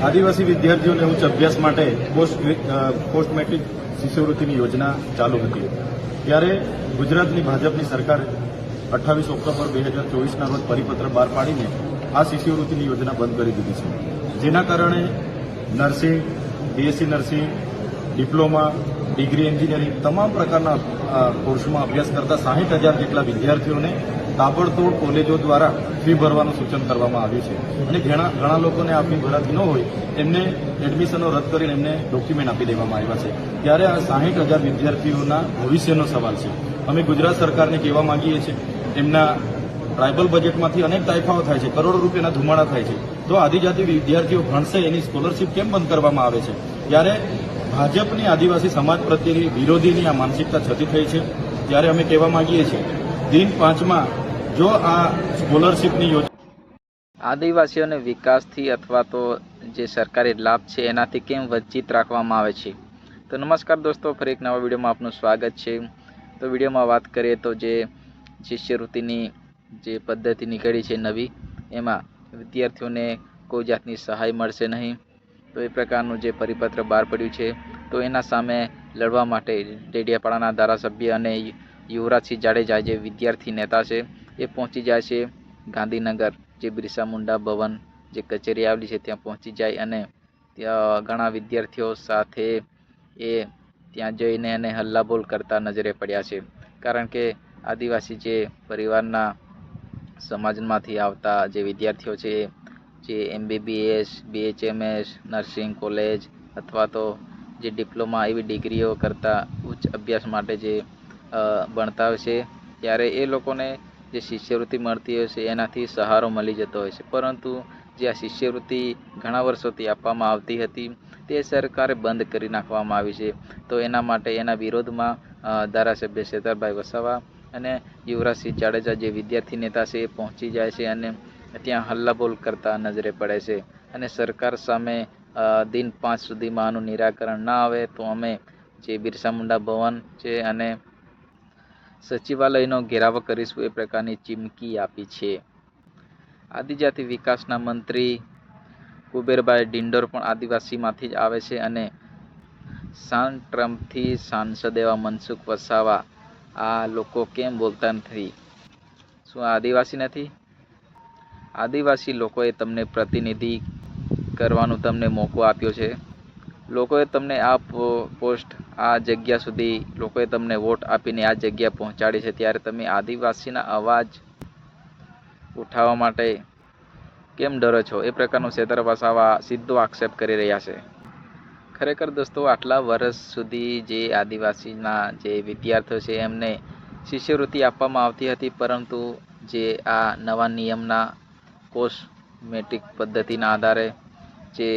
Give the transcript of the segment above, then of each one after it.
આદિવાસી વિદ્યાર્થીઓને ઉચ્ચ અભ્યાસ માટે પોસ્ટ મેટ્રિક શિષ્યવૃત્તિની યોજના ચાલુ હતી ત્યારે ગુજરાતની ભાજપની સરકારે 28 ઓક્ટોબર 2024ના રોજ પરિપત્ર બહાર પાડીને આ શિષ્યવૃત્તિની યોજના બંધ કરી દીધી છે, જેના કારણે nursing, BSc nursing, diploma, degree engineering તમામ પ્રકારના કોર્સમાં અભ્યાસ કરતા 60,000 જેટલા વિદ્યાર્થીઓને તાબડતોડ કોલેજો દ્વારા ફી ભરવાનું સૂચન કરવામાં આવ્યું છે અને ઘણા લોકોને આ ફી ભરાતી ન હોય એમને એડમિશનો રદ કરીને એમને ડોક્યુમેન્ટ આપી દેવામાં આવ્યા છે। ત્યારે આ 60,000 વિદ્યાર્થીઓના ભવિષ્યનો સવાલ છે। અમે ગુજરાત સરકારને કહેવા માંગીએ છીએ, એમના ટ્રાઇબલ બજેટમાંથી અનેક તાઇફાઓ થાય છે, કરોડો રૂપિયાના ધુમાડા થાય છે, તો આદિજાતિ વિદ્યાર્થીઓ ભણશે એની સ્કોલરશીપ કેમ બંધ કરવામાં આવે છે? ત્યારે ભાજપની આદિવાસી સમાજ પ્રત્યેની વિરોધીની આ માનસિકતા છતી થઈ છે। ત્યારે અમે કહેવા માંગીએ છીએ, દિન 5માં જો આ સ્કોલરશીપની યોજના આદિવાસીઓને વિકાસથી અથવા તો જે સરકારી લાભ છે એનાથી કેમ વંચિત રાખવામાં આવે છે? તો નમસ્કાર દોસ્તો, ફરી એક નવા વિડીયોમાં આપનું સ્વાગત છે। તો વિડીયોમાં વાત કરીએ તો જે શિષ્યવૃત્તિની જે પદ્ધતિ નીકળી છે નવી, એમાં વિદ્યાર્થીઓને કોઈ જાતની સહાય મળશે નહીં, તો એ પ્રકારનું જે પરિપત્ર બહાર પડ્યું છે, તો એના સામે લડવા માટે ડેડિયાપાડાના ધારાસભ્ય અને યુવરાજસિંહ જાડેજા જે વિદ્યાર્થી નેતા છે એ પહોંચી જાય છે ગાંધીનગર, જે બિરસા મુંડા ભવન જે કચેરી આવેલી છે ત્યાં પહોંચી જાય અને ત્યાં ઘણા વિદ્યાર્થીઓ સાથે એ ત્યાં જઈને એને હલ્લાબોલ કરતા નજરે પડ્યા છે, કારણ કે આદિવાસી જે પરિવારના સમાજમાંથી આવતા જે વિદ્યાર્થીઓ છે, જે MBBS, BHMS, નર્સિંગ કોલેજ અથવા તો જે ડિપ્લોમા એવી ડિગ્રીઓ કરતા ઉચ્ચ અભ્યાસ માટે જે ભણતા હોય છે, ત્યારે એ લોકોને જે શિષ્યવૃત્તિ મળતી હોય છે એનાથી સહારો મળી જતો હોય છે, પરંતુ જે આ શિષ્યવૃત્તિ ઘણા વર્ષોથી આપવામાં આવતી હતી તે સરકારે બંધ કરી નાખવામાં આવી છે। તો એના માટે એના વિરોધમાં ધારાસભ્ય શેતરભાઈ વસાવા અને યુવરાજસિંહ જાડેજા જે વિદ્યાર્થી નેતા છે એ પહોંચી જાય છે અને ત્યાં હલ્લાબોલ કરતા નજરે પડે છે અને સરકાર સામે દિન 5 સુધીમાં આનું નિરાકરણ ના આવે તો અમે જે બિરસા મુંડા ભવન છે અને સચિવાલયનો ઘેરાવો કરીશું, એ પ્રકારની ચીમકી આપી છે। આદિજાતિ વિકાસના મંત્રી કુબેરભાઈ ડિંડોર પણ આદિવાસીમાંથી જ આવે છે અને ટ્રમ્પથી સાંસદ એવા મનસુખ વસાવા આ લોકો કેમ બોલતા નથી? શું આ આદિવાસી નથી? આદિવાસી લોકોએ તમને પ્રતિનિધિ કરવાનો તમને મોકો આપ્યો છે, લોકોએ તમને આ પોસ્ટ, આ જગ્યા સુધી લોકોએ તમને વોટ આપીને આ જગ્યા પહોંચાડી છે, ત્યારે તમે આદિવાસીના અવાજ ઉઠાવવા માટે કેમ ડરો છો? એ પ્રકારનો શેતર વસાવા સીધો આક્ષેપ કરી રહ્યા છે। ખરેખર દોસ્તો, આટલા વર્ષ સુધી જે આદિવાસીના જે વિદ્યાર્થીઓ છે એમને શિષ્યવૃત્તિ આપવામાં આવતી હતી, પરંતુ જે આ નવા નિયમના કોસ્મેટિક પદ્ધતિના આધારે જે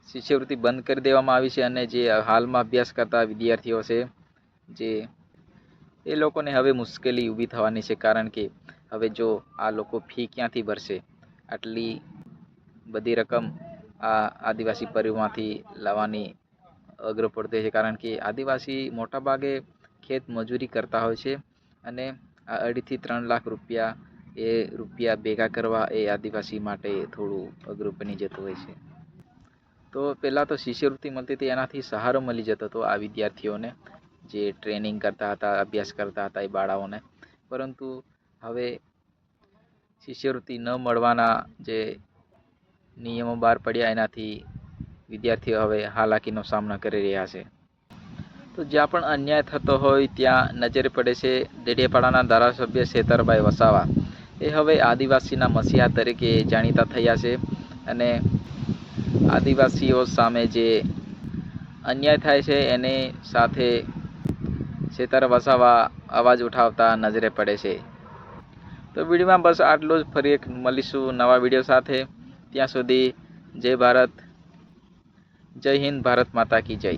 શિષ્યવૃત્તિ બંધ કરી દેવામાં આવી છે અને જે હાલમાં અભ્યાસ કરતા વિદ્યાર્થીઓ છે જે એ લોકોને હવે મુશ્કેલી ઊભી થવાની છે, કારણ કે હવે જો આ લોકો ફી ક્યાંથી ભરશે? આટલી બધી રકમ આ આદિવાસી પરિવારમાંથી લાવવાની અઘરો પડતો છે, કારણ કે આદિવાસી મોટાભાગે ખેત મજૂરી કરતા હોય છે અને આ 2.5 થી 3 લાખ રૂપિયા ભેગા કરવા એ આદિવાસી માટે થોડું અઘરું બની જતું હોય છે। તો પહેલાં તો શિષ્યવૃત્તિ મળતી હતી, એનાથી સહારો મળી જતો હતો આ વિદ્યાર્થીઓને જે ટ્રેનિંગ કરતા હતા, અભ્યાસ કરતા હતા એ બાળાઓને, પરંતુ હવે શિષ્યવૃત્તિ ન મળવાના જે નિયમો બહાર પડ્યા એનાથી વિદ્યાર્થીઓ હવે હાલાકીનો સામનો કરી રહ્યા છે। તો જ્યાં પણ અન્યાય થતો હોય ત્યાં નજરે પડે છે ડેડિયાપાડાના ધારાસભ્ય શેતરભાઈ વસાવા, એ હવે આદિવાસીના મસીહા તરીકે જાણીતા થયા છે અને આદિવાસીઓ સામે જે અન્યાય થાય છે એની સાથે શેતર વસાવા અવાજ ઉઠાવતા નજરે પડે છે। તો વિડીયોમાં બસ આટલું જ, ફરી એક મળીશું નવા વિડીયો સાથે, ત્યાં સુધી જય ભારત, જય હિન્દ, ભારત માતા કી જય।